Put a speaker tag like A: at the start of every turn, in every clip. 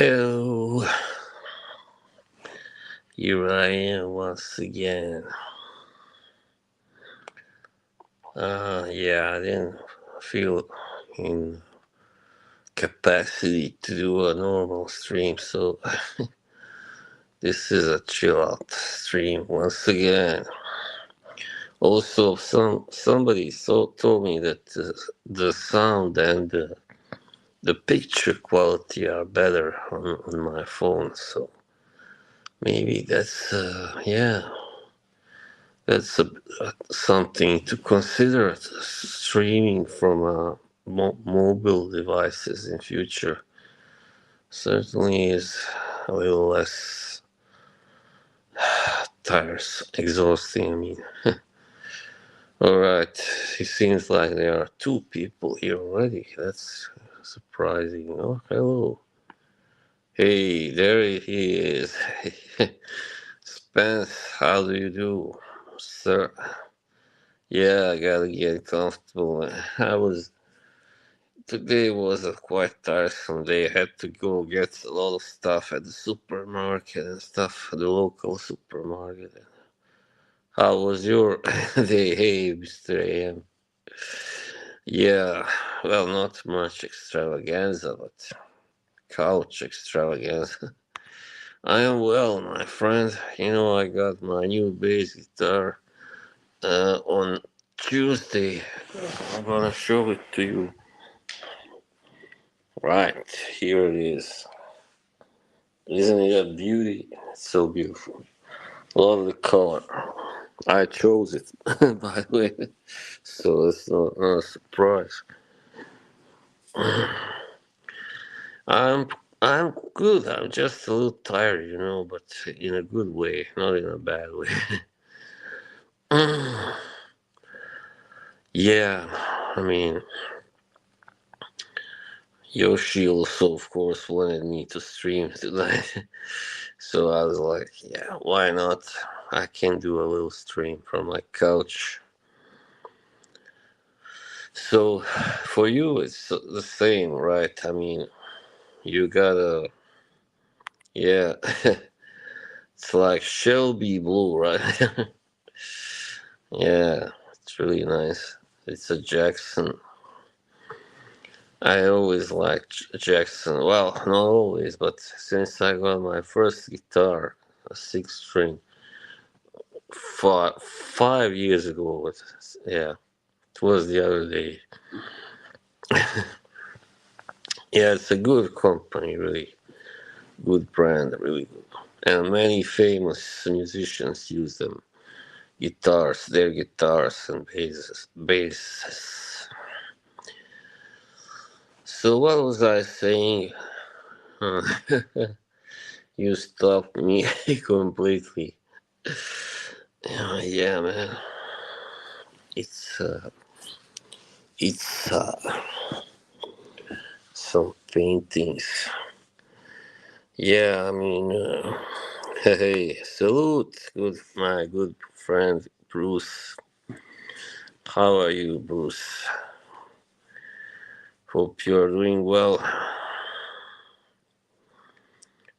A: Hello, here I am once again. Yeah, I didn't feel in capacity to do a normal stream, so this is a chill out stream once again. Also, somebody told me that the sound and the picture quality are better on my phone, so maybe that's something to consider. Streaming from mobile devices in future certainly is a little less tiresome, exhausting. I mean, all right. It seems like there are two people here already. That's surprising. Oh, hello. Hey, there he is. Spence, how do you do, sir? Yeah, I gotta get comfortable. I was Today was a quite tiresome day. I had to go get a lot of stuff at the supermarket and stuff, the local supermarket. How was your day? Hey, Mr. AM. Yeah, well, not much extravaganza, but couch extravaganza. I am well, my friend. You know, I got my new bass guitar on Tuesday. I'm gonna show it to you. Right, here it is. Isn't it a beauty? It's so beautiful. Love the color. I chose it, by the way, so it's not a surprise. I'm I'm good. I'm just a little tired, but in a good way, not in a bad way. Yeah, I mean, Yoshi also, of course, wanted me to stream tonight, so I was like, yeah, why not? I can do a little stream from my couch. So for you, it's the same, right? I mean, you gotta, yeah, it's like Shelby Blue, right? Yeah, it's really nice. It's a Jackson. I always liked Jackson. Well, not always, but since I got my first guitar, a six string, 5 years ago. Yeah, it was the other day. Yeah, it's a good company, really good brand, really good. And many famous musicians use them. Their guitars and basses. So what was I saying? Huh. You stopped me completely. Yeah, man. It's uh, it's some paintings. Yeah, I mean, hey, salute, my good friend Bruce. How are you, Bruce? Hope you're doing well.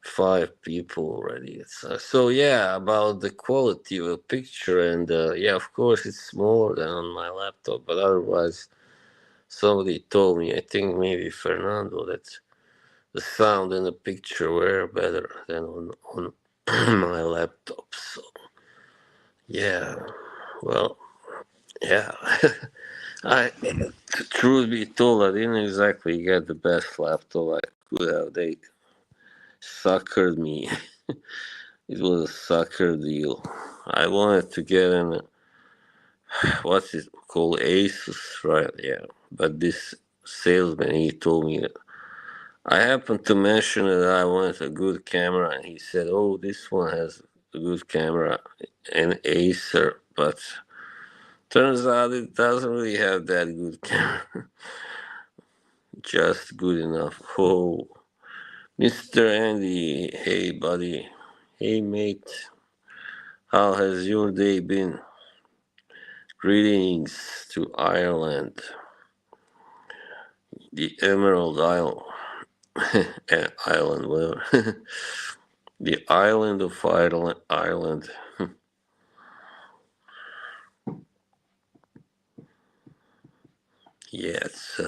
A: 5 people already. So yeah, about the quality of a picture, and yeah, of course it's smaller than on my laptop, but otherwise, somebody told me, I think maybe Fernando, that the sound in the picture were better than on my laptop. So yeah, well, yeah. I Truth be told, I didn't exactly get the best laptop I could have. They suckered me. It was a sucker deal. I wanted to get an what's it called, Asus, right? Yeah, but this salesman, he told me that I happened to mention that I wanted a good camera, and he said, "Oh, this one has a good camera, an Acer, but turns out it doesn't really have that good camera, just good enough." Oh, Mr. Andy, hey buddy, hey mate, how has your day been? Greetings to Ireland, the Emerald Isle. Island, well, the island of Ireland. Yeah, it's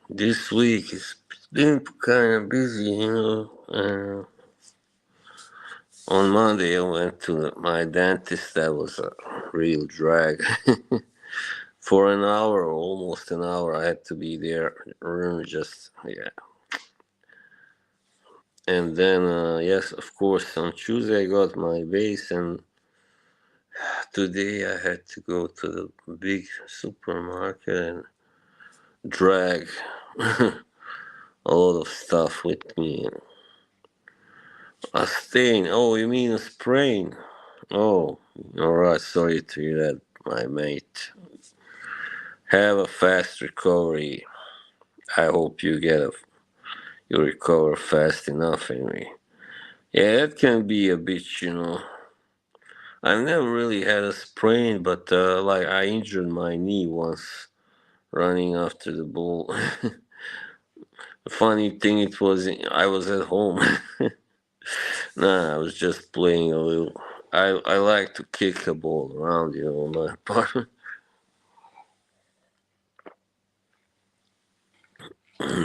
A: this week it's been kind of busy, you know. On Monday, I went to my dentist. That was a real drag. For an hour, almost an hour, I had to be there. Room just, yeah. And then, yes, of course, on Tuesday I got my base, and today I had to go to the big supermarket and drag a lot of stuff with me. A stain. Oh, you mean a sprain? Oh, alright. Sorry to hear that, my mate. Have a fast recovery. I hope you recover fast enough anyway. Yeah, it can be a bit, you know. I've never really had a sprain, but like I injured my knee once running after the ball. The funny thing it was I was at home. Nah, I was just playing a little. I like to kick a ball around, you know, in my apartment.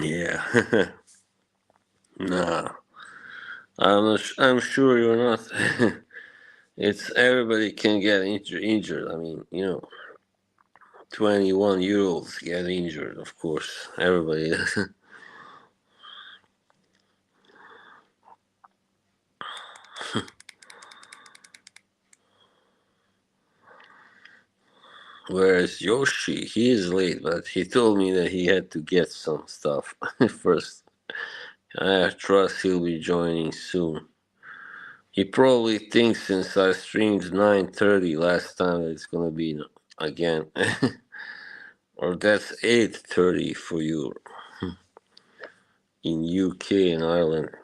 A: Yeah. Nah, I'm sure you're not. It's everybody can get injured. I mean, you know, 21-year olds get injured, of course. Everybody. Whereas Yoshi, he is late, but he told me that he had to get some stuff first. I trust he'll be joining soon. He probably thinks since I streamed 9:30 last time that it's gonna be again, or that's 8:30 for you in UK and Ireland.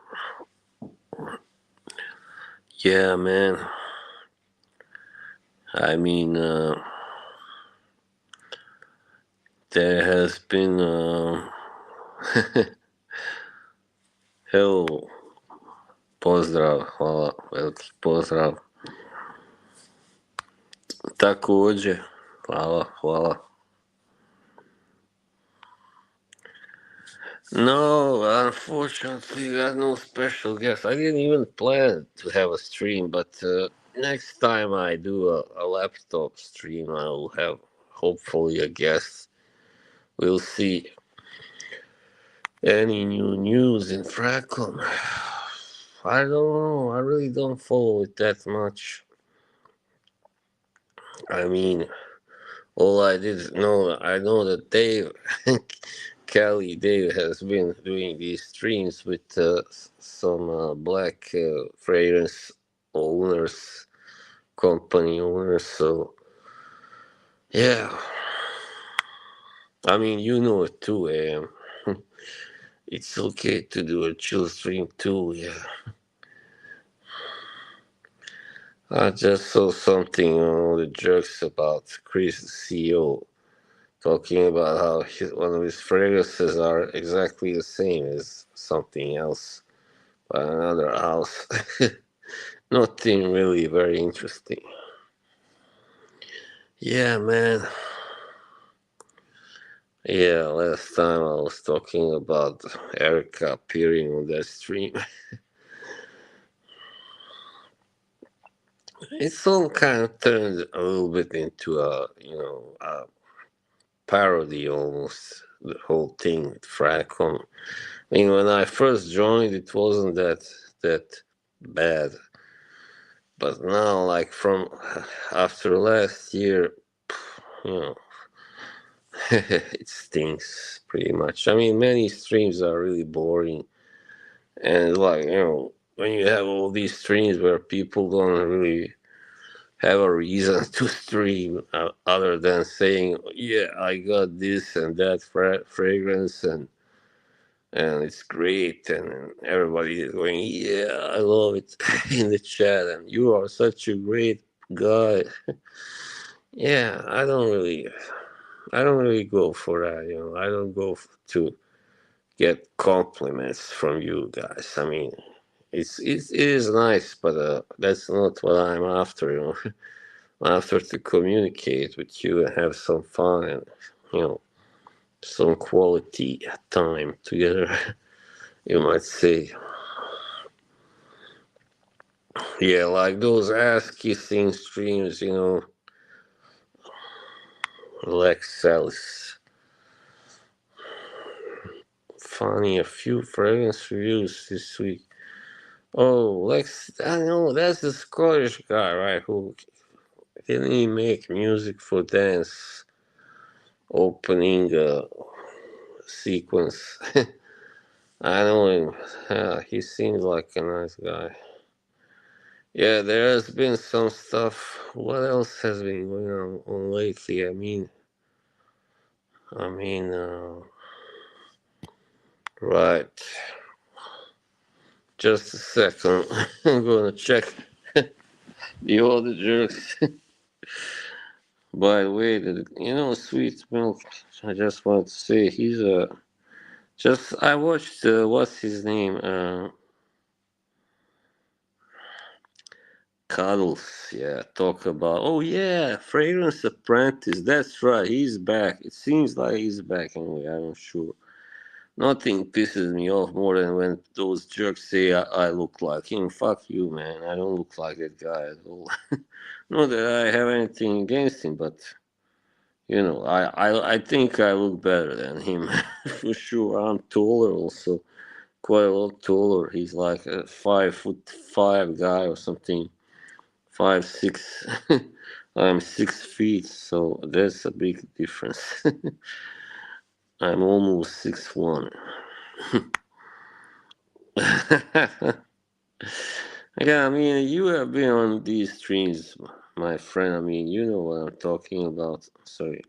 A: Yeah, man. I mean, there has been hell. Pozdrav, hvala, veliki pozdrav. Također, hvala. No, unfortunately, got no special guest. I didn't even plan to have a stream, but next time I do a laptop stream, I will have hopefully a guest. We'll see. Any new news in Fracom? I don't know. I really don't follow it that much. I mean, all I did know, I know that Dave, Dave has been doing these streams with some black fragrance owners, company owners. So yeah, I mean you know it too, Am. It's okay to do a chill stream too. Yeah, I just saw something on the jerks about Chris, the CEO, talking about how one of his fragrances are exactly the same as something else by another house. Nothing really very interesting. Yeah, man. Yeah, last time I was talking about Erica appearing on that stream. It's all kind of turned a little bit into a parody almost. The whole thing with Fracom. I mean, when I first joined, it wasn't that bad. But now, like from after last year, you know, it stinks pretty much. I mean, many streams are really boring, and like when you have all these streams where people don't really have a reason to stream other than saying, "Yeah, I got this and that fragrance and it's great," and everybody is going, "Yeah, I love it" in the chat, and you are such a great guy. Yeah, I don't really. I don't really go for that. I don't go to get compliments from you guys. I mean, it is nice, but that's not what I'm after. I'm after to communicate with you and have some fun and you know some quality time together. You might say, yeah, like those ass kissing streams. Lex Ellis. Funny, a few fragrance reviews this week. Oh, Lex, I know that's the Scottish guy, right? Who didn't he make music for dance opening sequence? I know him. He seems like a nice guy. Yeah, there has been some stuff. What else has been going on lately? I mean, right. Just a second. I'm gonna check the other jerks. By the way, Sweet Milk. I just want to say he's a. Just I watched what's his name? Cuddles. Yeah, talk about. Oh yeah, Fragrance Apprentice. That's right. He's back. It seems like he's back anyway. I'm not sure. Nothing pisses me off more than when those jerks say I look like him. Fuck you, man. I don't look like that guy at all. Not that I have anything against him, but I think I look better than him for sure. I'm taller also, quite a lot taller. He's like a 5'5" guy or something, 5'6". I'm 6 feet, so that's a big difference. I'm almost 6'1". Yeah, I mean, you have been on these streams, my friend. I mean, you know what I'm talking about. Sorry.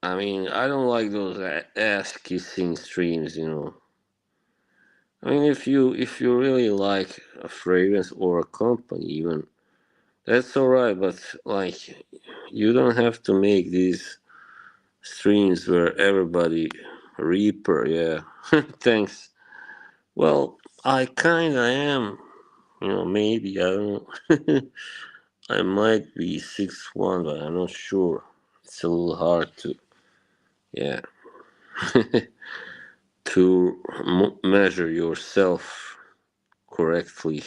A: I mean, I don't like those ass kissing streams. I mean, if you really like a fragrance or a company, even that's all right. But like, you don't have to make these streams where everybody Reaper. Yeah, thanks. Well, I kinda am. Maybe I don't. I might be 6'1", but I'm not sure. It's a little hard to, yeah, to measure yourself correctly.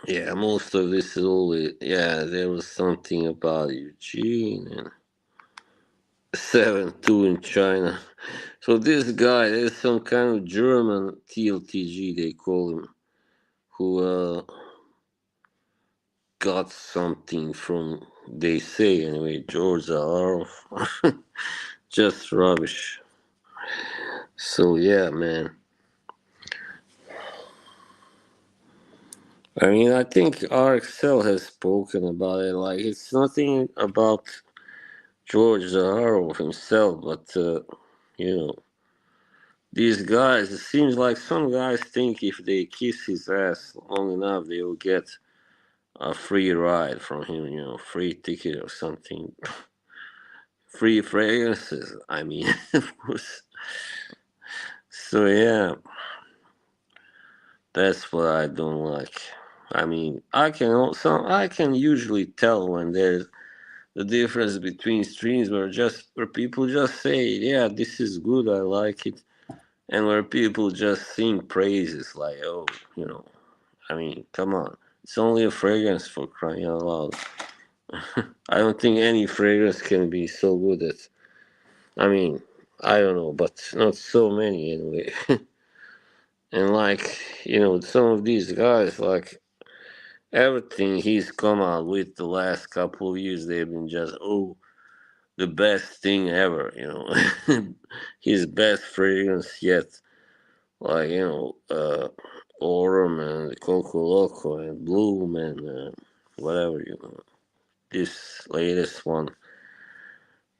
A: Yeah, most of this is always, yeah, there was something about Eugene and 7-2 in China. So this guy, there's some kind of German TLTG, they call him, who got something from, they say anyway, George Zaharoff. Just rubbish. So yeah, man. I mean, I think RXL has spoken about it. Like, it's nothing about George Zaharoff himself, but you know, these guys. It seems like some guys think if they kiss his ass long enough, they will get a free ride from him. Free ticket or something. Free fragrances. I mean, of course. So yeah, that's what I don't like. I mean, I can usually tell when there's the difference between streams where people just say, "Yeah, this is good, I like it," and where people just sing praises like, "Oh, you know." I mean, come on, it's only a fragrance for crying out loud. I don't think any fragrance can be so good at. I mean, I don't know, but not so many anyway. And like, some of these guys, like everything he's come out with the last couple of years, they've been just the best thing ever. His best fragrance yet, like Aurum and Coco Loco and Bloom and whatever. This latest one,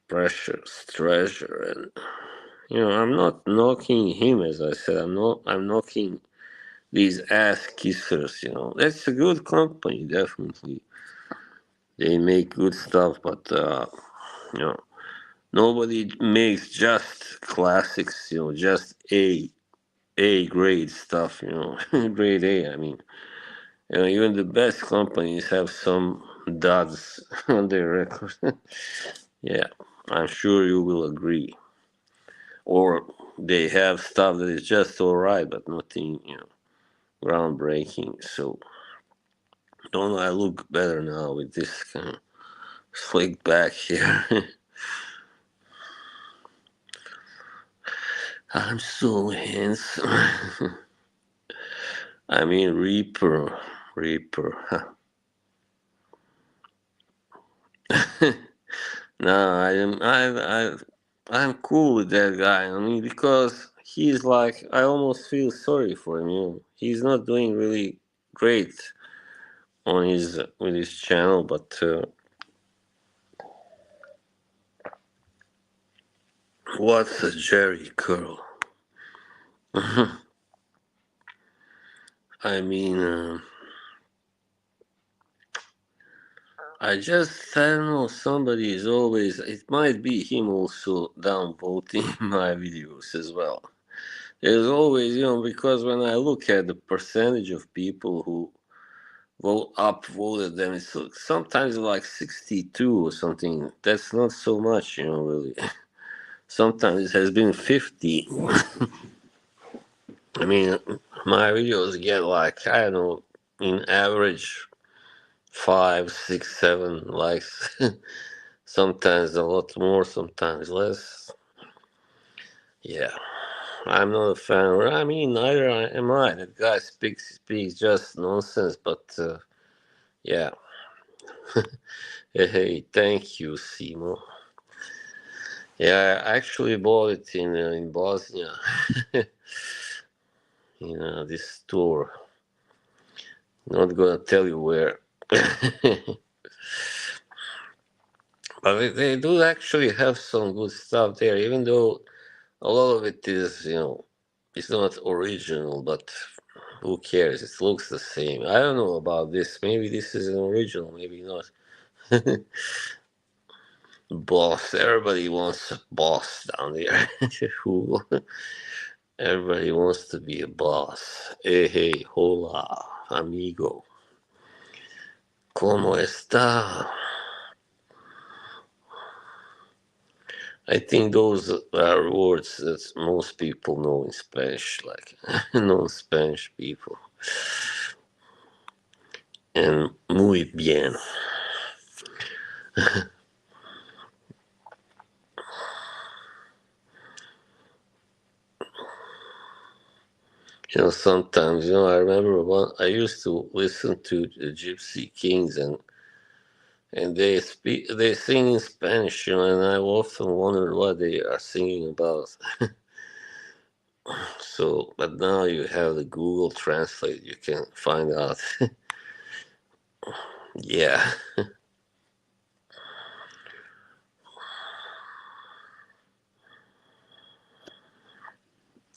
A: Precious Treasure, and I'm not knocking him, as I said. I'm knocking these ass kissers. That's a good company, definitely. They make good stuff, but you know, nobody makes just classics. Just A grade stuff. Grade A. I mean, even the best companies have some duds on their record. Yeah, I'm sure you will agree. Or they have stuff that is just alright, but nothing, groundbreaking. So don't I look better now with this kind of slick back here? I'm so handsome. I mean, Reaper. No, I'm cool with that guy. I mean, because he's like, I almost feel sorry for him. He's not doing really great on his with his channel, but what's a Jerry curl? I mean, I don't know. Somebody is always. It might be him also downvoting my videos as well. There's always, because when I look at the percentage of people who upvoted them, it's sometimes like 62 or something. That's not so much, really. Sometimes it has been 50. I mean, my videos get like, I don't know, in average 5, 6, 7 likes. Sometimes a lot more, sometimes less. Yeah, I'm not a fan. I mean, neither am I. That guy speaks just nonsense. But yeah, hey, thank you, Simo. Yeah, I actually bought it in Bosnia. This store. Not gonna tell you where. But they do actually have some good stuff there, even though a lot of it is, it's not original, but who cares? It looks the same. I don't know about this. Maybe this is an original, maybe not. Boss. Everybody wants a boss down there. Who? Everybody wants to be a boss. Hey, hola, amigo. ¿Cómo está? I think those are words that most people know in Spanish, like non-Spanish people. And muy bien. Sometimes, I remember I used to listen to the Gypsy Kings, and they sing in Spanish, and I often wondered what they are singing about. So, but now you have the Google Translate, you can find out. Yeah,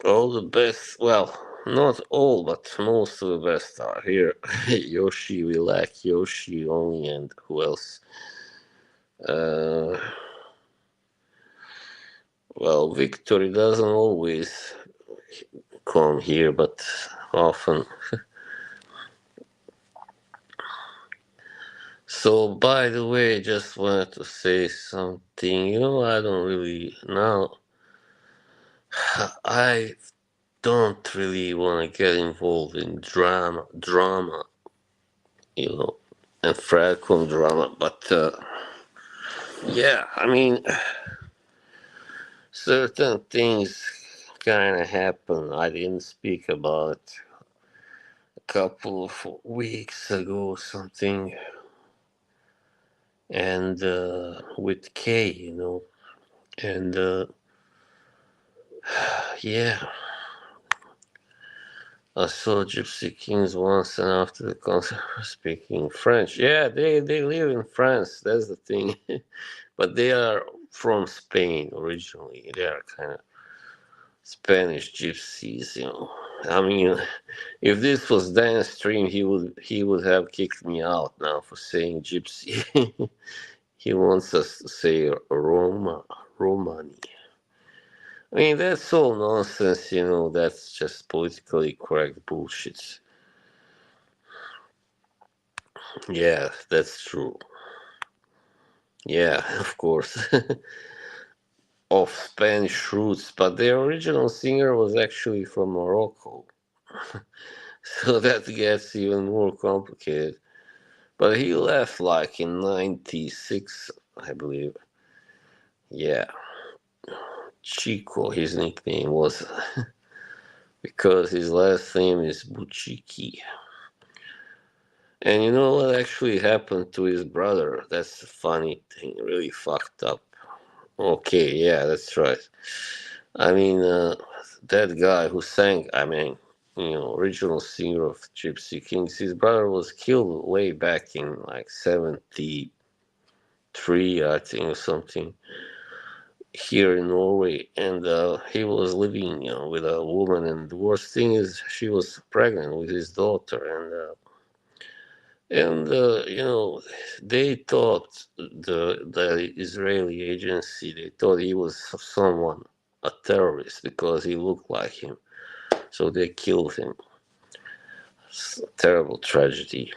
A: all the best. Well, not all, but most of the best are here. Yoshi, we lack Yoshi only, and who else? Uh, well, Victory doesn't always come here, but often. So, by the way, just wanted to say something. I don't really now. I don't really want to get involved in drama, and Falcon drama. But yeah, I mean, certain things kind of happen. I didn't speak about a couple of weeks ago, something, and with K, and yeah. I saw Gypsy Kings once, and after the concert, were speaking French. Yeah, they live in France. That's the thing. But they are from Spain originally. They are kind of Spanish gypsies. I mean, if this was Dan Stream, he would have kicked me out now for saying gypsy. He wants us to say Romani. I mean, that's all nonsense, that's just politically correct bullshit. Yeah, that's true. Yeah, of course. Of Spanish roots, but the original singer was actually from Morocco. So that gets even more complicated. But he left like in 96, I believe. Yeah, Chico, his nickname was, because his last name is Buchiki. And you know what actually happened to his brother? That's a funny thing, really fucked up. Okay, yeah, that's right. I mean, that guy who sang, original singer of Gypsy Kings, his brother was killed way back in like 73, I think, or something, here in Norway. And he was living, with a woman. And the worst thing is, she was pregnant with his daughter. And they thought, the Israeli agency, they thought he was someone, a terrorist, because he looked like him. So they killed him. It's a terrible tragedy.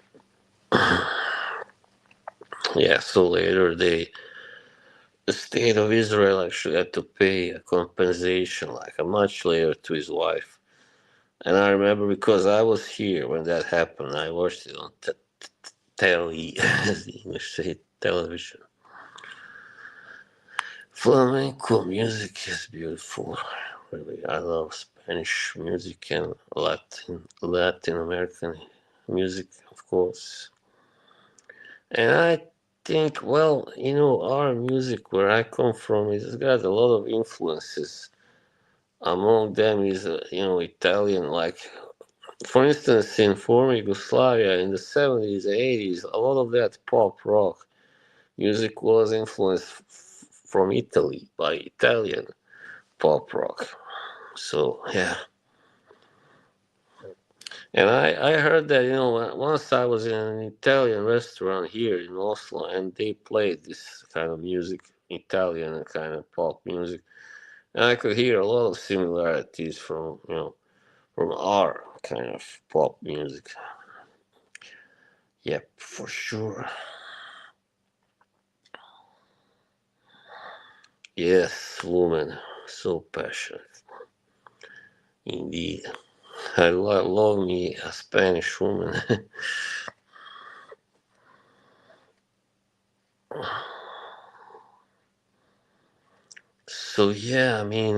A: Yeah. So later, the state of Israel actually had to pay a compensation, like a much later, to his wife. And I remember because I was here when that happened. I watched it on telly, as the English say, television. Flamenco music is beautiful. Really, I love Spanish music and Latin American music, of course. And I think, well, our music where I come from, it's got a lot of influences. Among them is, Italian. Like, for instance, in former Yugoslavia in the 70s, 80s, a lot of that pop rock music was influenced from Italy, by Italian pop rock. So, yeah. And I heard that, once I was in an Italian restaurant here in Oslo, and they played this kind of music, Italian kind of pop music. And I could hear a lot of similarities from our kind of pop music. Yep, for sure. Yes, woman, so passionate. Indeed. I love me a Spanish woman. So, yeah, I mean,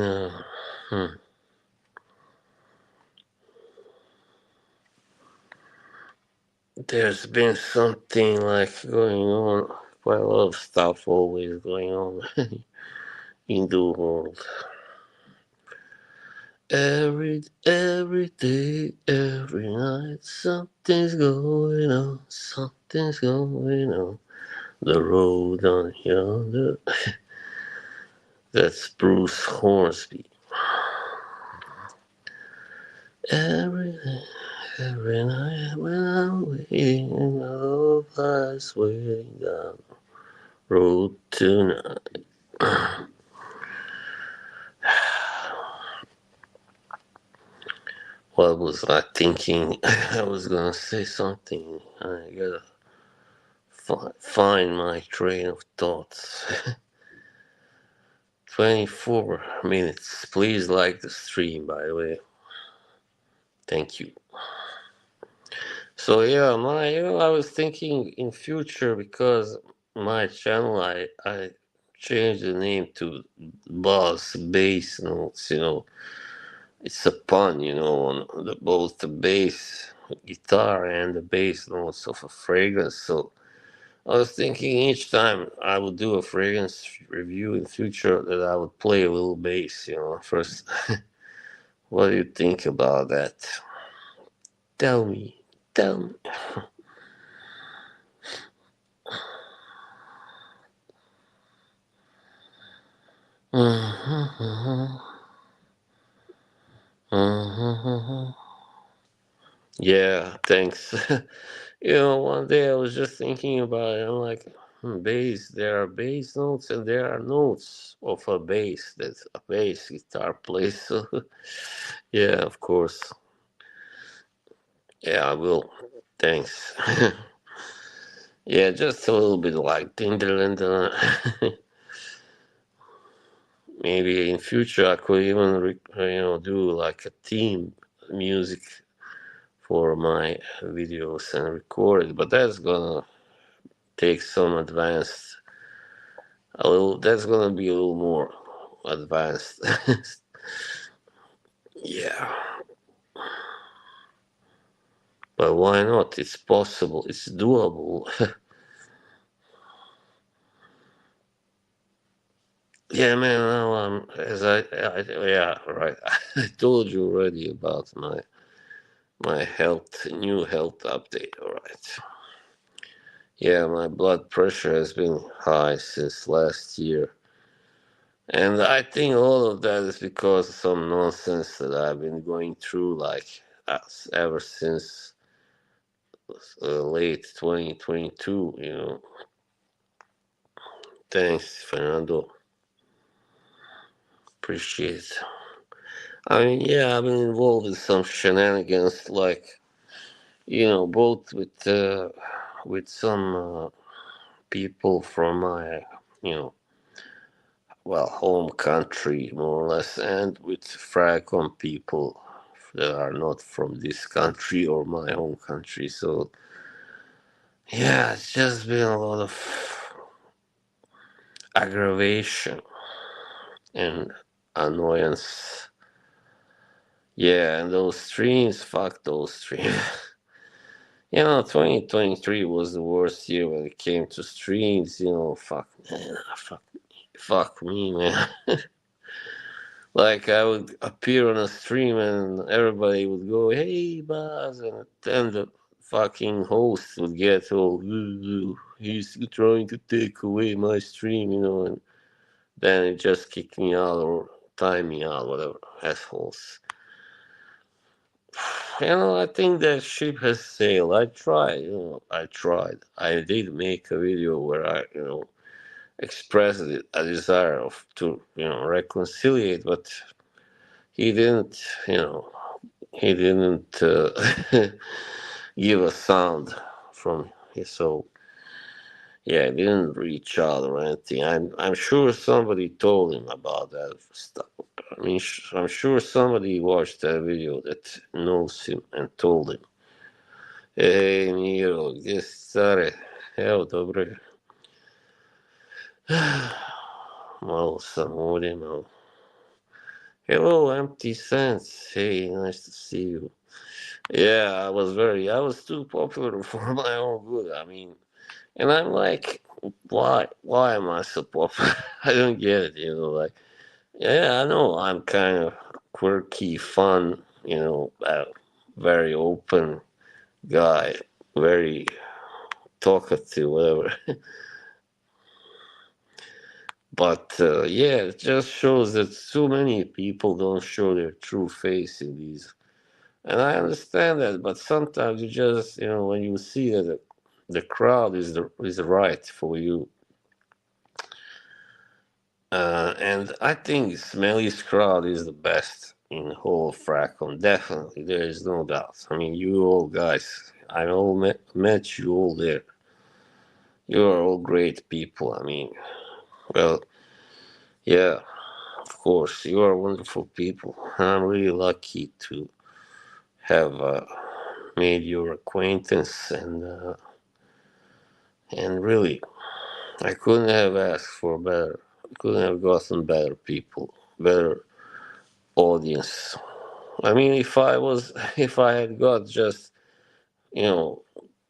A: there's been something like going on, quite a lot of stuff always going on in the world. Every day, every night, something's going on. The road on yonder, that's Bruce Hornsby. Every day, every night, when I'm waiting, love lies waiting down the road tonight. What was I thinking? I was gonna say something. I gotta find my train of thoughts. 24 minutes. Please like the stream, by the way. Thank you. So yeah, I was thinking in future, because my channel, I changed the name to Boss Bass Notes. It's a pun, on both the bass guitar and the bass notes of a fragrance. So I was thinking each time I would do a fragrance review in future that I would play a little bass, first. What do you think about that? Tell me. Tell me. Mhm. Yeah, thanks. One day I was just thinking about it. I'm like, bass. There are bass notes and there are notes of a bass that a bass guitar plays. So, yeah, of course. Yeah, I will. Thanks. Yeah, just a little bit like Tinderland. Maybe in future I could even do like a theme music for my videos and record it, but that's gonna take some advanced a little that's gonna be a little more advanced. Yeah, but why not? It's possible, it's doable. Yeah, man, now yeah, right. I told you already about my new health update. All right. Yeah, my blood pressure has been high since last year. And I think all of that is because of some nonsense that I've been going through, like ever since late 2022. Thanks, Fernando. Appreciate it. I mean, yeah, I've been involved in some shenanigans, like both with some people from my you know home country, more or less, and with Fracom people that are not from this country or my home country. So, yeah, it's just been a lot of aggravation and annoyance. Yeah, and those streams, fuck those streams. 2023 was the worst year when it came to streams. Fuck, man, fuck me, man. Like I would appear on a stream and everybody would go, "Hey, Buzz," and then the fucking host would get all, "Ooh, he's trying to take away my stream," and then it just kicked me out or time me out, whatever, assholes. I think that ship has sailed. I tried, I tried. I did make a video where I, expressed a desire of to, reconciliate, but he didn't, you know, he didn't give a sound from his soul. Yeah, he didn't reach out or anything. I'm sure somebody told him about that stuff. I mean, I'm sure somebody watched that video that knows him and told him, "Hey, Miro, get started. Evo, dobro. Malo sam ovdje, malo. Hello, Empty Sense. Hey, nice to see you. Yeah, I was too popular for my own good. I mean, and I'm like, why am I so popular? I don't get it, like, yeah, I know I'm kind of quirky, fun, very open guy, very talkative, whatever. But yeah, it just shows that so many people don't show their true face in these. And I understand that, but sometimes you just, when you see that the crowd is right for you, and I think Smelly's crowd is the best in the whole of Fracon. Definitely, there is no doubt. I mean, you all guys, I all met you all there. You are all great people. I mean, well, yeah, of course, you are wonderful people. I'm really lucky to have made your acquaintance, and really, I couldn't have asked for better. I couldn't have gotten better people, better audience. I mean, if I had got just, you know,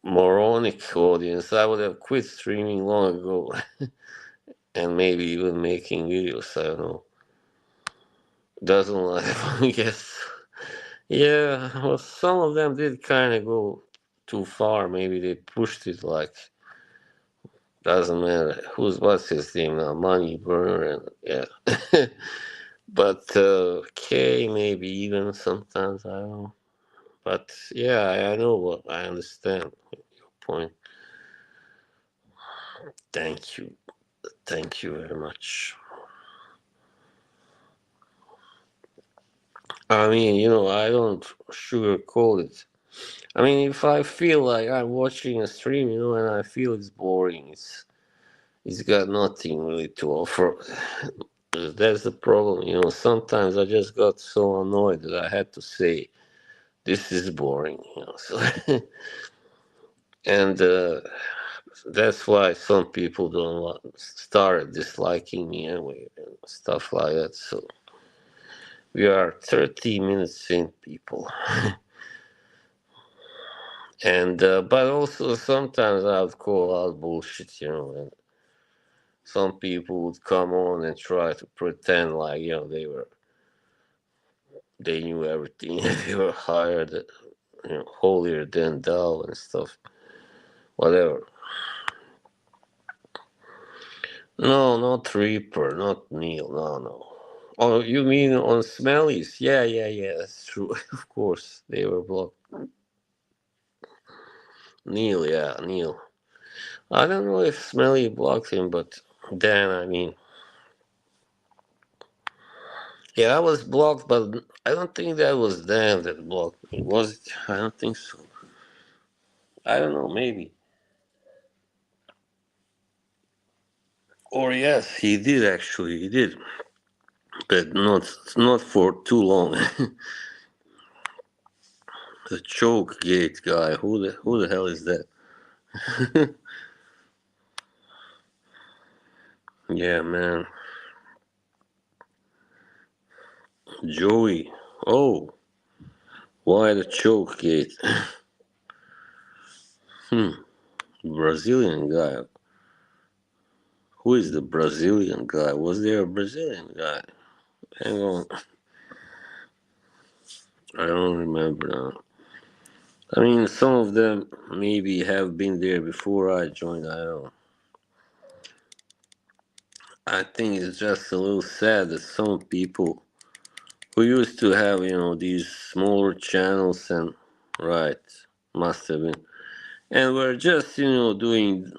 A: moronic audience, I would have quit streaming long ago and maybe even making videos. I don't know. Doesn't like, I guess. Yeah, well, some of them did kind of go too far. Maybe they pushed it like, doesn't matter what's his name now, Money Burner, and yeah. But K maybe even sometimes, I don't know. But yeah, I know what I understand your point. Thank you, thank you very much. I mean, I don't sugarcoat it. I mean, if I feel like I'm watching a stream, and I feel it's boring, it's got nothing really to offer. That's the problem, Sometimes I just got so annoyed that I had to say, "This is boring," So, and that's why some people don't start disliking me anyway, and stuff like that. So we are 30 minutes in, people. And but also sometimes I would call out bullshit, and some people would come on and try to pretend like they knew everything. They were higher than, holier than thou and stuff, whatever. No, not Reaper, not Neil. No, no. Oh, you mean on Smellies? Yeah, yeah, yeah. That's true. Of course, they were blocked. Neil, yeah, Neil. I don't know if Smelly blocked him, but Dan, I mean, yeah, I was blocked, but I don't think that was Dan that blocked me. Was it? I don't think so. I don't know, maybe. Or yes, he did actually. He did, but not for too long. The choke gate guy. Who the hell is that? Yeah, man. Joey. Oh, why the choke gate? Hmm. Brazilian guy. Who is the Brazilian guy? Was there a Brazilian guy? Hang on. I don't remember now. I mean, some of them maybe have been there before I joined. I don't know. I think it's just a little sad that some people who used to have, these smaller channels and, right, must have been, and were just, doing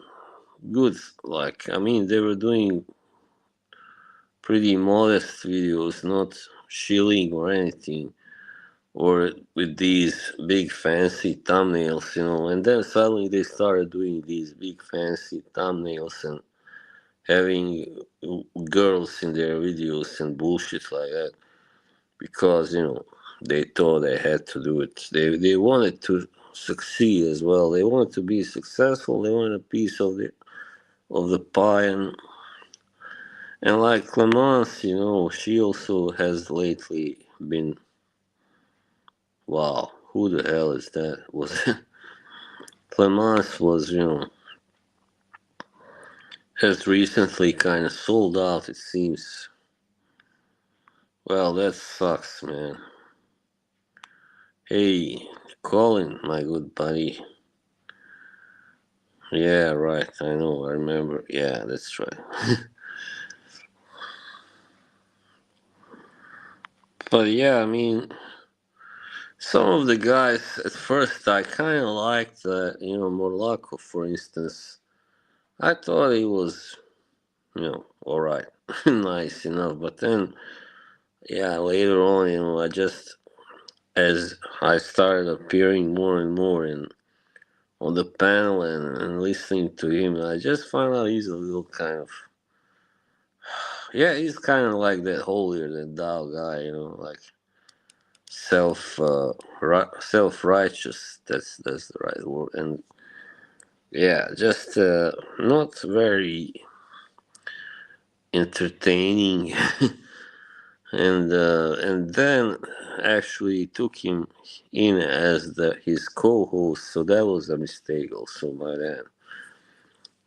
A: good. Like, I mean, they were doing pretty modest videos, not shilling or anything, or with these big fancy thumbnails, and then suddenly they started doing these big fancy thumbnails and having girls in their videos and bullshit like that because they thought they had to do it. They wanted to succeed as well. They wanted to be successful. They wanted a piece of the pie and like Clemence, she also has lately been, wow. Who the hell is that? Was Clemence was has recently kind of sold out. It seems. Well, that sucks, man. Hey, Colin, my good buddy. Yeah, right. I know. I remember. Yeah, that's right. But yeah, I mean, some of the guys at first I kind of liked. Morlako, for instance. I thought he was, all right, nice enough. But then, yeah, later on, I just as I started appearing more and more on the panel and listening to him, I just found out he's a little kind of, yeah, he's kind of like that holier than thou guy, like self righteous. That's the right word. And yeah, just not very entertaining. And then actually took him in as his co-host, so that was a mistake also by then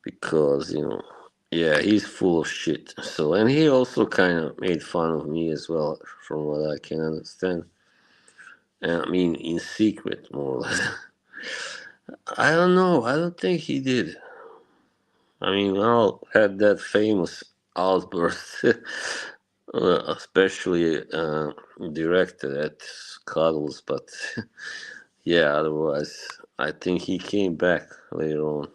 A: because yeah, he's full of shit. So and he also kind of made fun of me as well, from what I can understand. And I mean, in secret, more or less. I don't know. I don't think he did. I mean, Al had that famous outburst especially directed at Cuddles, but yeah, otherwise, I think he came back later on.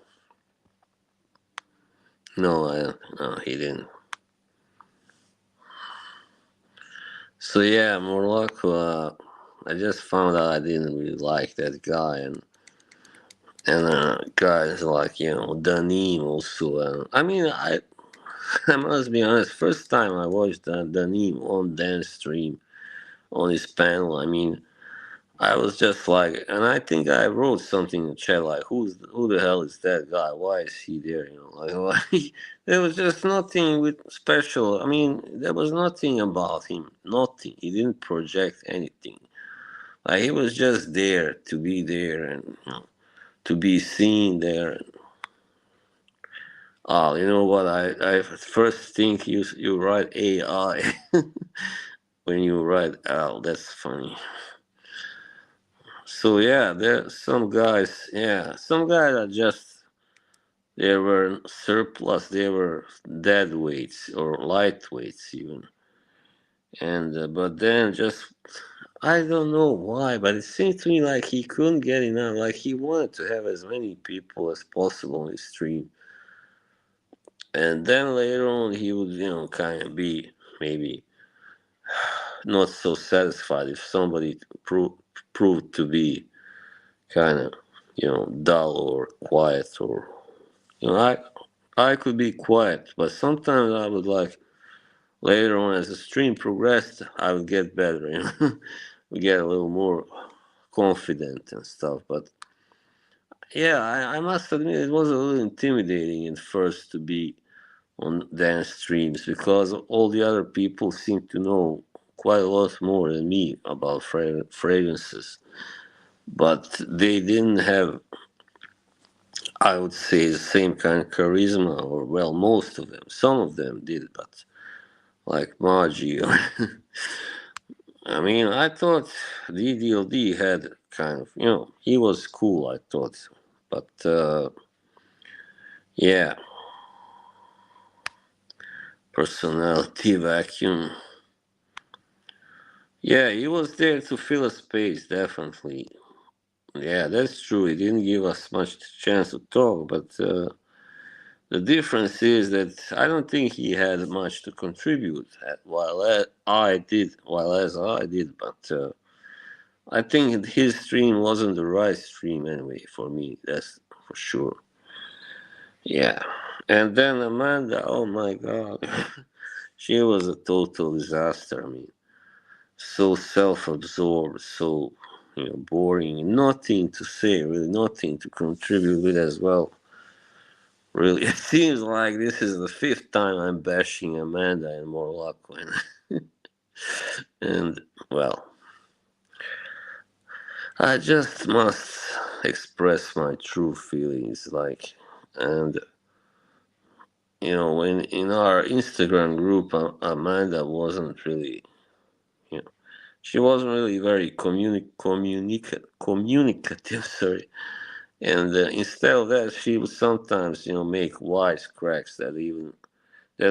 A: No, he didn't. So yeah, Morocco. I just found out I didn't really like that guy, and guys like Danim also. I mean, I must be honest. First time I watched Danim on dance stream on his panel. I mean, I was just like, and I think I wrote something in chat like, who the hell is that guy? Why is he there? Like, there was just nothing with special. I mean, there was nothing about him. Nothing. He didn't project anything. Like he was just there to be there and to be seen there. Oh, you know what? I first think you write AI when you write Al. That's funny. So yeah, there some guys. Yeah, some guys are just they were surplus. They were dead weights or light weights even. And but then just I don't know why, but it seemed to me like he couldn't get enough. Like he wanted to have as many people as possible on his stream. And then later on, he would, kind of be maybe not so satisfied if somebody proved to be kind of, dull or quiet or, you know, I could be quiet, but sometimes I would like later on as the stream progressed, I would get better, we get a little more confident and stuff. But yeah, I must admit it was a little intimidating at first to be on dance streams because all the other people seem to know quite a lot more than me about fragrances, but they didn't have, I would say, the same kind of charisma, or well, most of them. Some of them did, but like Maji, I mean, I thought DDLD had kind of, he was cool, I thought, but yeah, personality vacuum. Yeah, he was there to fill a space, definitely. Yeah, that's true. He didn't give us much chance to talk, but the difference is that I don't think he had much to contribute. While as I did, but I think his stream wasn't the right stream anyway for me. That's for sure. Yeah, and then Amanda. Oh my God, she was a total disaster. I mean, so self-absorbed, so boring, nothing to say, really, nothing to contribute with as well. Really, it seems like this is the fifth time I'm bashing Amanda and Morlock, and well, I just must express my true feelings, like, and when in our Instagram group, Amanda wasn't really, you know, she wasn't really very communicative. Sorry. And instead of that, she would sometimes, make wisecracks that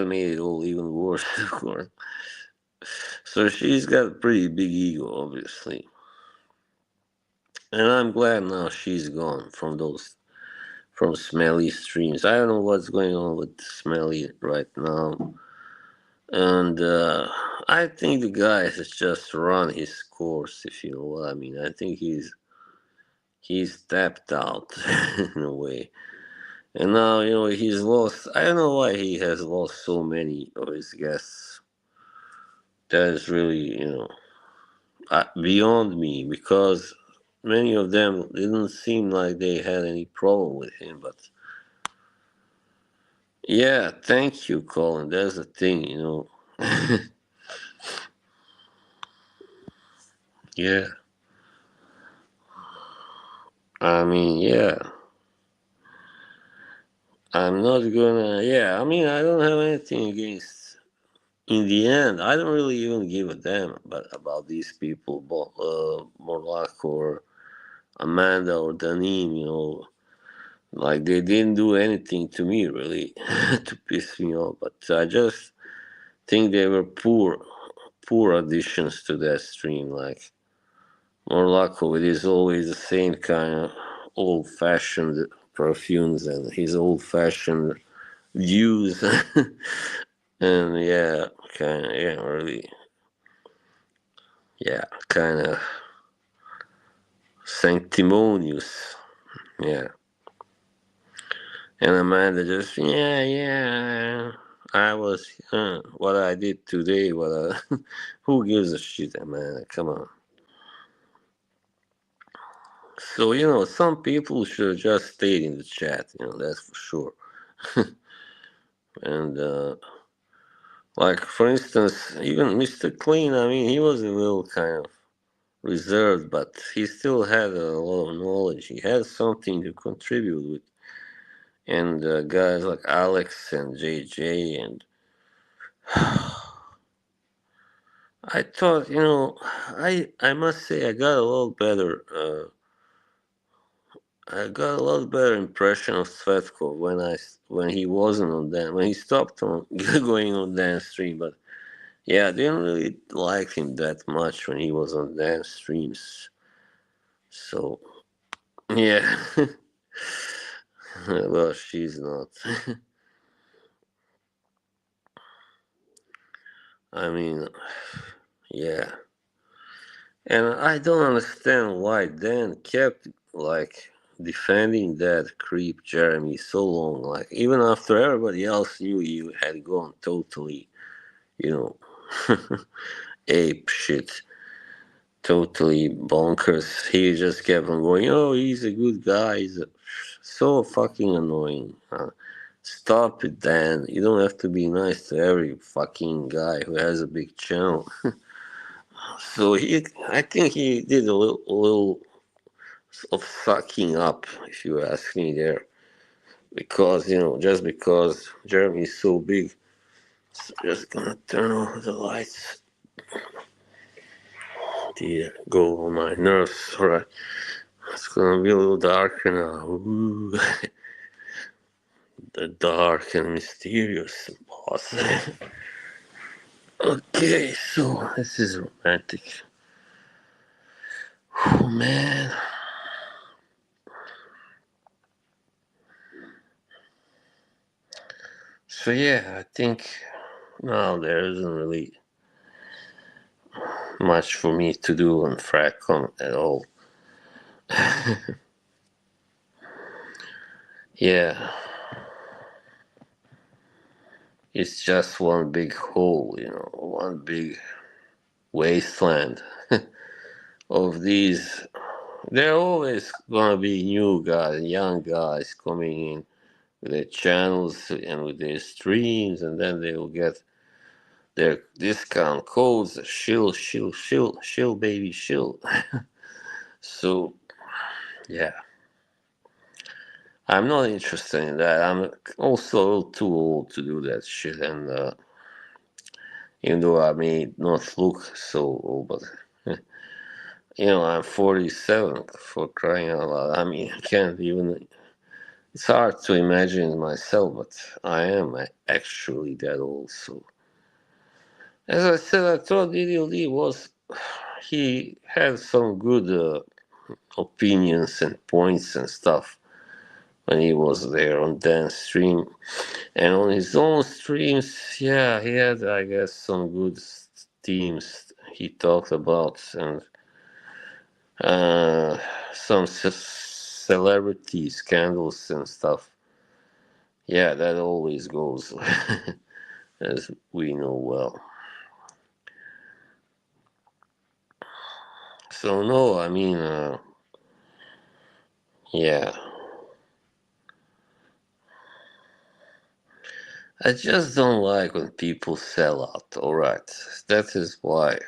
A: made it all even worse, of course. So she's got a pretty big ego, obviously, and I'm glad now she's gone from Smelly streams. I don't know what's going on with Smelly right now, and I think the guy has just run his course, if you know what I mean. I think he's tapped out in a way. And now, he's lost. I don't know why he has lost so many of his guests. That is really, beyond me because many of them didn't seem like they had any problem with him. But yeah, thank you, Colin. That's the thing. Yeah, I mean, yeah. I'm not gonna. Yeah, I mean, I don't have anything against. In the end, I don't really even give a damn about these people, Morlock or Amanda or Danim, like they didn't do anything to me really to piss me off. But I just think they were poor additions to that stream. Like Morlocco with his always the same kind of old-fashioned perfumes and his old-fashioned views, and yeah, kind of yeah, really yeah, kind of sanctimonious, yeah. And Amanda just yeah. I was what I did today. Who gives a shit, Amanda? Come on. So some people should just stay in the chat. That's for sure. And like for instance, even Mr. Clean. I mean, he was a little kind of reserved, but he still had a lot of knowledge. He had something to contribute with. And guys like Alex and JJ and I thought, I must say I got a lot better. I got a lot better impression of Svetko when he wasn't on that when he stopped on going on dance stream. But yeah, I didn't really like him that much when he was on dance streams. So yeah, well, she's not. I mean, yeah, and I don't understand why Dan kept like defending that creep Jeremy so long. Like even after everybody else knew he had gone totally, you know, ape shit, totally bonkers. He just kept on going. Oh, he's a good guy. So fucking annoying. Stop it, Dan. You don't have to be nice to every fucking guy who has a big channel. So I think he did a little of sucking up, if you ask me there, because just because Jeremy is so big. So just gonna turn off the lights. They go on my nerves. Alright, it's gonna be a little darker now. Ooh, the dark and mysterious boss. Okay, so this is romantic. Oh man. So yeah, I think no, there isn't really much for me to do on Fracom at all. Yeah, it's just one big hole, one big wasteland of these. There are always gonna be new guys, young guys coming in with their channels and with their streams, and then they will get their discount codes. Shill, shill, shill, shill, baby, shill. So yeah, I'm not interested in that. I'm also a little too old to do that shit, and even though I may not look so old, but I'm 47 for crying out loud. I mean, I can't even. It's hard to imagine myself, but I am actually that old. So, as I said, I thought DDLD was. He had some good opinions and points and stuff when he was there on dance stream. And on his own streams, yeah, he had, I guess, some good themes he talked about, and uh, some celebrity scandals and stuff. Yeah, that always goes, as we know well. So, no, I mean, yeah. I just don't like when people sell out, alright. That is why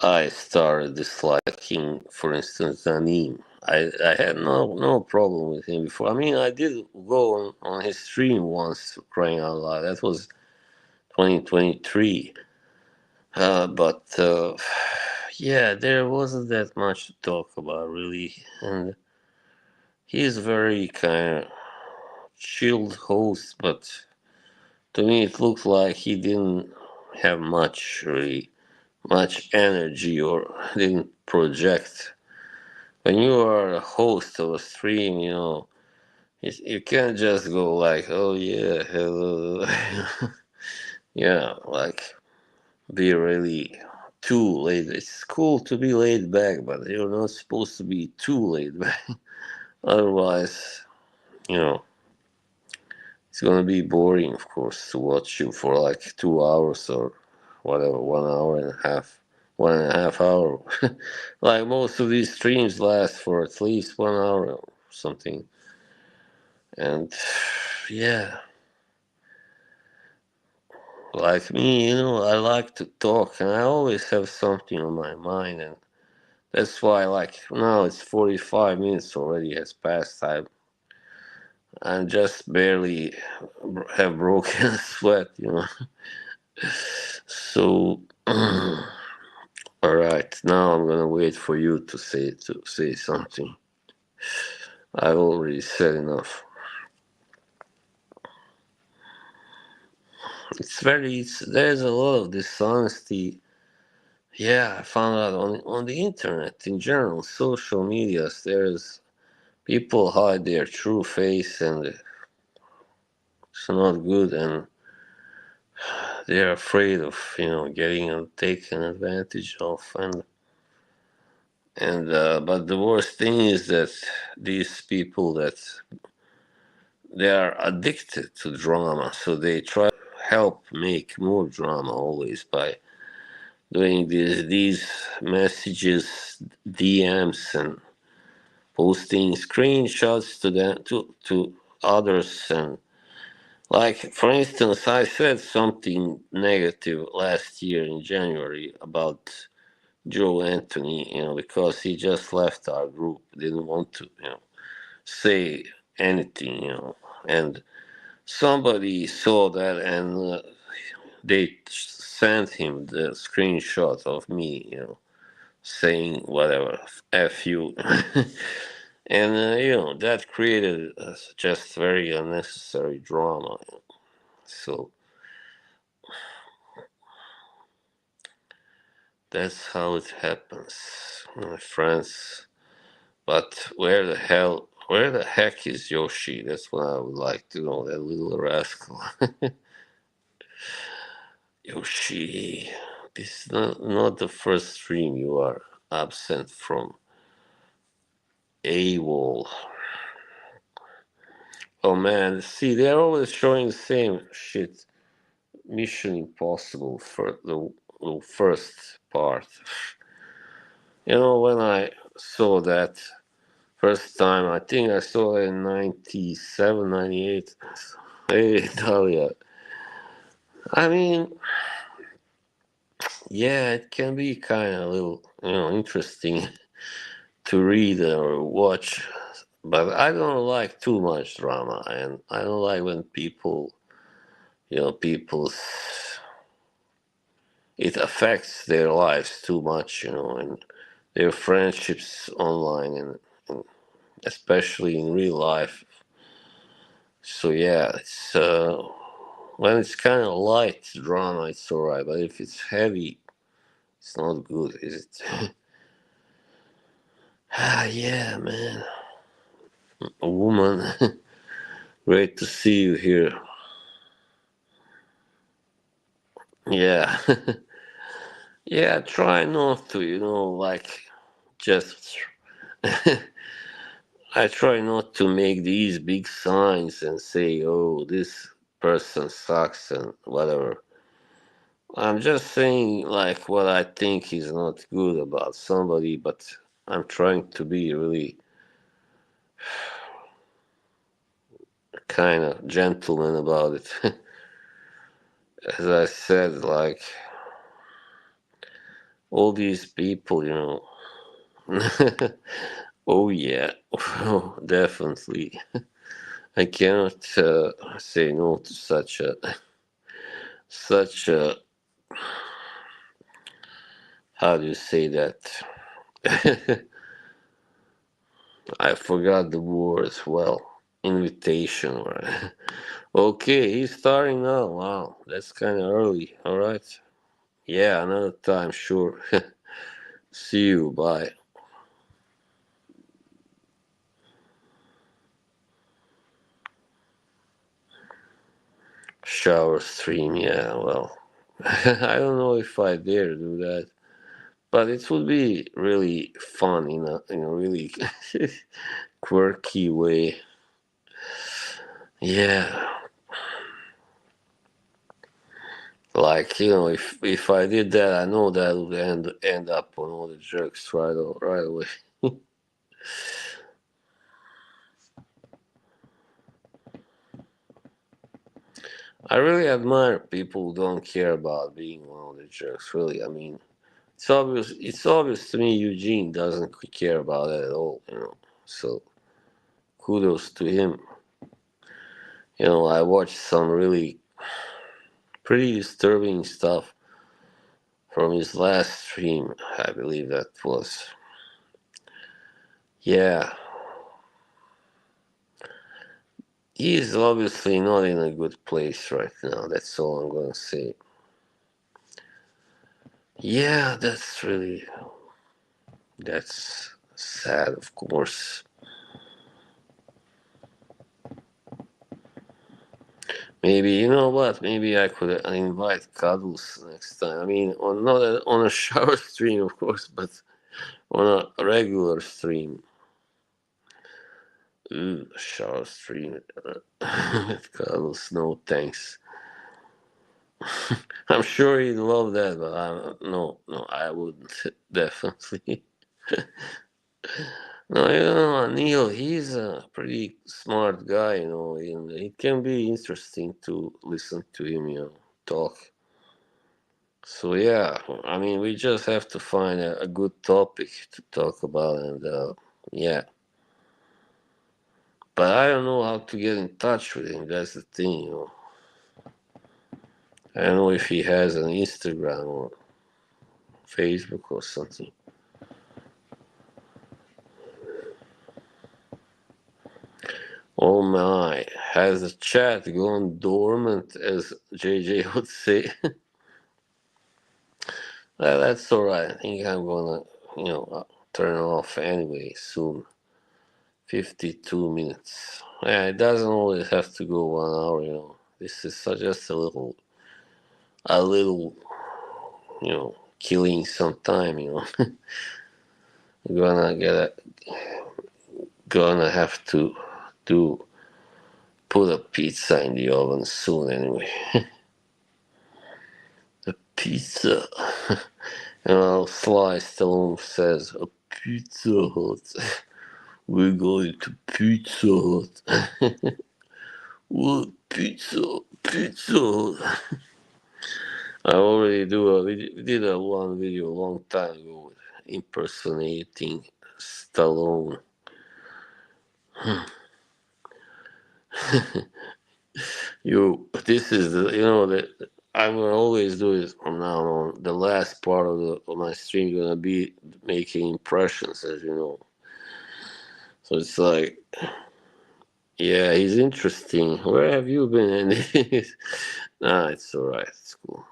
A: I started disliking, for instance, Zanim. I had no problem with him before. I mean, I did go on his stream once, for crying out loud. That was 2023. But yeah, there wasn't that much to talk about, really. And he's very kind of chilled host, but To me, it looked like he didn't have much, really, much energy or didn't project. When you are a host of a stream, you can't just go like, oh yeah, hello. Yeah, like be really too laid. It's cool to be laid back, but you're not supposed to be too laid back. Otherwise, you know, it's gonna be boring, of course, to watch you for like 2 hours or whatever, 1 hour and a half, 1.5 hour. Like most of these streams last for at least 1 hour or something. And yeah, like me, I like to talk and I always have something on my mind. And that's why, like, now it's 45 minutes already has passed. I'm just barely have broken a sweat. So, all right, now I'm gonna wait for you to say something. I've already said enough. There's a lot of dishonesty. Yeah, I found out on the internet in general, social medias. There's people hide their true face, and it's not good, and they're afraid of getting taken advantage of, and but the worst thing is that these people that they are addicted to drama, so they try to help make more drama always by doing these messages, DMs, and posting screenshots to them to others. And like, for instance, I said something negative last year in January about Joe Anthony, because he just left our group, didn't want to, say anything, and somebody saw that and they sent him the screenshot of me, saying whatever, F you. And, that created just very unnecessary drama. So that's how it happens, my friends. But where the heck is Yoshi? That's what I would like to know, that little rascal. Yoshi, this is not the first stream you are absent from. AWOL. Oh man, see, they're always showing the same shit. Mission Impossible for the first part. When I saw that first time, I think I saw it in 97, 98. Hey, Talia. I mean, yeah, it can be kind of a little, interesting to read or watch, but I don't like too much drama, and I don't like when people, it affects their lives too much, and their friendships online, and especially in real life. So yeah, it's when it's kind of light drama, it's alright, but if it's heavy, it's not good, is it? Ah, yeah, man. A woman. Great to see you here. Yeah. Yeah, try not to, like, just. I try not to make these big signs and say, oh, this person sucks and whatever. I'm just saying, like, what I think is not good about somebody, but I'm trying to be really kind of gentleman about it. As I said, like, all these people, oh yeah, definitely. I cannot say no to such a how do you say that? I forgot the words. Well, invitation, right? Okay, he's starting now. Wow, that's kind of early. All right. Yeah, another time, sure. See you. Bye. Shower stream. Yeah, well, I don't know if I dare do that, but it would be really fun in a really quirky way. Yeah, like if I did that, I know that would end up on all the jerks right away. I really admire people who don't care about being one of the jerks. Really, I mean, it's obvious. It's obvious to me Eugene doesn't care about it at all. So kudos to him. I watched some really pretty disturbing stuff from his last stream. I believe that was. Yeah, he is obviously not in a good place right now. That's all I'm gonna say. Yeah, that's sad, of course. Maybe you know what? Maybe I could invite Cuddles next time. I mean, on a shower stream, of course, but on a regular stream. Ooh, shower stream with Cuddles. No thanks. I'm sure he'd love that, but no, I wouldn't definitely. No, Neil, he's a pretty smart guy, and it can be interesting to listen to him, talk. So yeah, I mean, we just have to find a good topic to talk about, and yeah. But I don't know how to get in touch with him. That's the thing. I don't know if he has an Instagram or Facebook or something. Oh my, has the chat gone dormant, as JJ would say? Well, that's alright. I think I'm gonna, turn off anyway soon. 52 minutes. Yeah, it doesn't always have to go 1 hour. This is just a little, killing some time. Gonna get a, gonna have to do put a pizza in the oven soon anyway. A pizza. Sly Stallone says a Pizza Hut. We're going to Pizza Hut. What pizza Hut? I already did a one video a long time ago with impersonating Stallone. This is that I'm gonna always do it from now on. The last part of my stream gonna be making impressions, as you know. So it's like, yeah, he's interesting. Where have you been? And nah, it's alright. It's cool.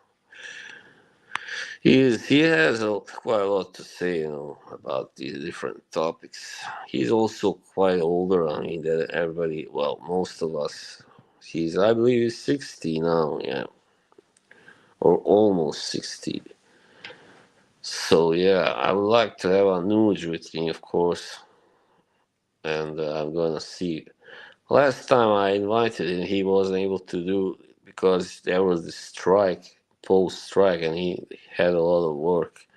A: He has quite a lot to say, about these different topics. He's also quite older. I mean, than everybody. Well, most of us. I believe, he's 60 now. Yeah, or almost 60. So yeah, I would like to have a news with him, of course, and I'm gonna see. Last time I invited him, he wasn't able to do it because there was the strike, post strike, and he had a lot of work.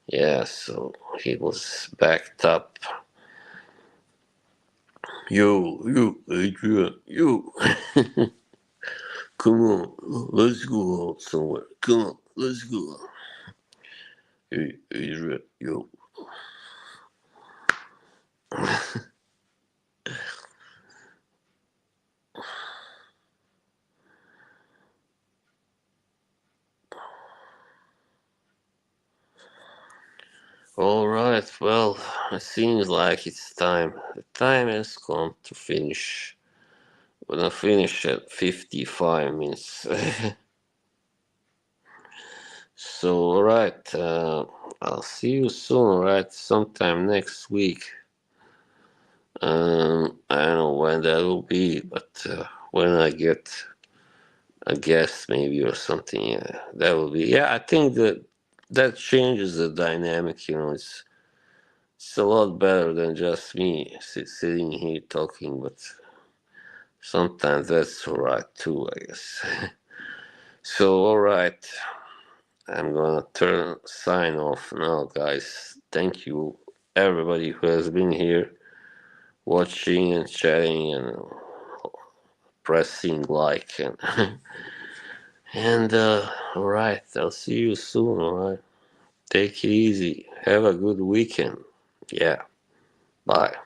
A: Yeah, so he was backed up. Yo, Adrian, yo. Come on, let's go out somewhere. Come on, let's go out. Hey, Adrian, yo. All right, well, it seems like it's time. The time has come to finish We're gonna finish at 55 minutes. So, alright, I'll see you soon, right? Sometime next week. I don't know when that will be, but when I get a guest maybe or something, yeah, that will be. Yeah, I think that that changes the dynamic, it's a lot better than just me sitting here talking, but sometimes that's alright too, I guess. So, alright, I'm gonna sign off now, guys. Thank you, everybody who has been here watching and chatting and pressing like and and all right, I'll see you soon. All right, take it easy. Have a good weekend. Yeah, bye.